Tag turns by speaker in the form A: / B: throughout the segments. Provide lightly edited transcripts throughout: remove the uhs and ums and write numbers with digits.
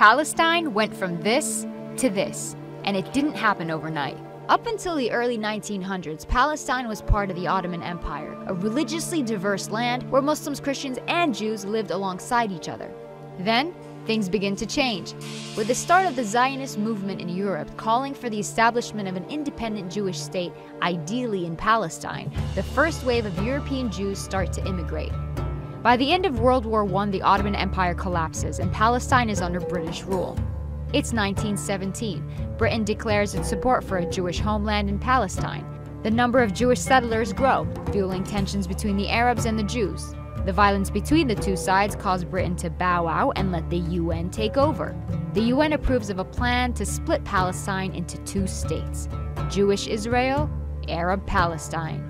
A: Palestine went from this to this, and it didn't happen overnight. Up until the early 1900s, Palestine was part of the Ottoman Empire, a religiously diverse land where Muslims, Christians, and Jews lived alongside each other. Then, things begin to change, with the start of the Zionist movement in Europe calling for the establishment of an independent Jewish state, ideally in Palestine. The first wave of European Jews start to immigrate. By the end of World War I, the Ottoman Empire collapses and Palestine is under British rule. It's 1917. Britain declares its support for a Jewish homeland in Palestine. The number of Jewish settlers grow, fueling tensions between the Arabs and the Jews. The violence between the two sides caused Britain to bow out and let the UN take over. The UN approves of a plan to split Palestine into two states: Jewish Israel, Arab Palestine.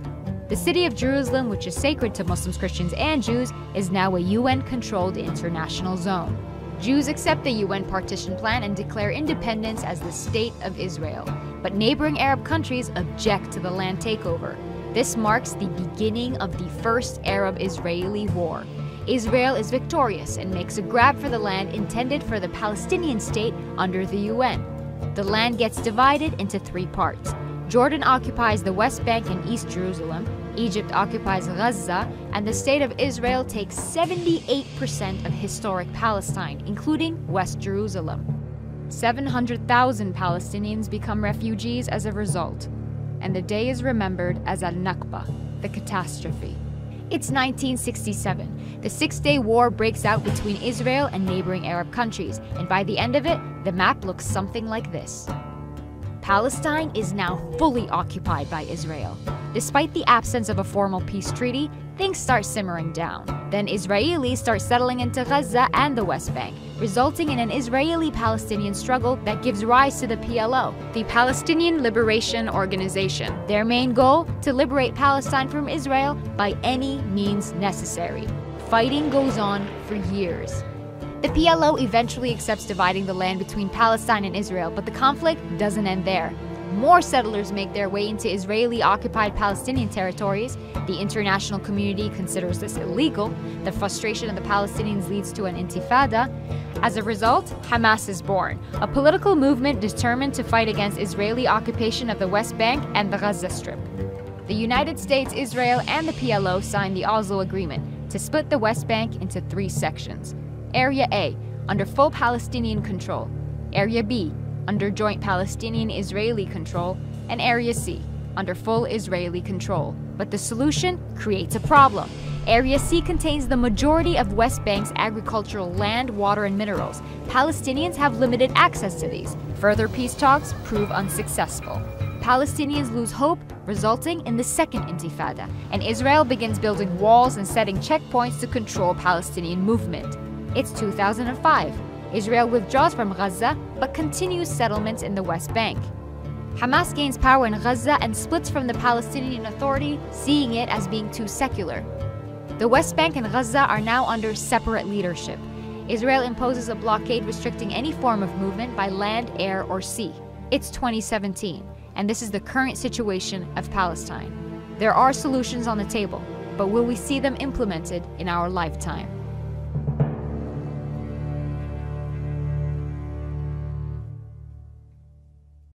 A: The city of Jerusalem, which is sacred to Muslims, Christians, and Jews, is now a UN-controlled international zone. Jews accept the UN partition plan and declare independence as the State of Israel, but neighboring Arab countries object to the land takeover. This marks the beginning of the First Arab-Israeli War. Israel is victorious and makes a grab for the land intended for the Palestinian state under the UN. The land gets divided into three parts. Jordan occupies the West Bank and East Jerusalem, Egypt occupies Gaza, and the State of Israel takes 78% of historic Palestine, including West Jerusalem. 700,000 Palestinians become refugees as a result, and the day is remembered as Al-Nakba, the catastrophe. It's 1967. The Six-Day War breaks out between Israel and neighboring Arab countries, and by the end of it, the map looks something like this. Palestine is now fully occupied by Israel. Despite the absence of a formal peace treaty, things start simmering down. Then Israelis start settling into Gaza and the West Bank, resulting in an Israeli-Palestinian struggle that gives rise to the PLO, the Palestinian Liberation Organization. Their main goal? To liberate Palestine from Israel by any means necessary. Fighting goes on for years. The PLO eventually accepts dividing the land between Palestine and Israel, but the conflict doesn't end there. More settlers make their way into Israeli-occupied Palestinian territories. The international community considers this illegal. The frustration of the Palestinians leads to an intifada. As a result, Hamas is born, a political movement determined to fight against Israeli occupation of the West Bank and the Gaza Strip. The United States, Israel, and the PLO signed the Oslo Agreement to split the West Bank into three sections. Area A, under full Palestinian control. Area B, under joint Palestinian-Israeli control. And Area C, under full Israeli control. But the solution creates a problem. Area C contains the majority of West Bank's agricultural land, water, and minerals. Palestinians have limited access to these. Further peace talks prove unsuccessful. Palestinians lose hope, resulting in the Second Intifada, and Israel begins building walls and setting checkpoints to control Palestinian movement. It's 2005. Israel withdraws from Gaza, but continues settlements in the West Bank. Hamas gains power in Gaza and splits from the Palestinian Authority, seeing it as being too secular. The West Bank and Gaza are now under separate leadership. Israel imposes a blockade restricting any form of movement by land, air, or sea. It's 2017, and this is the current situation of Palestine. There are solutions on the table, but will we see them implemented in our lifetime?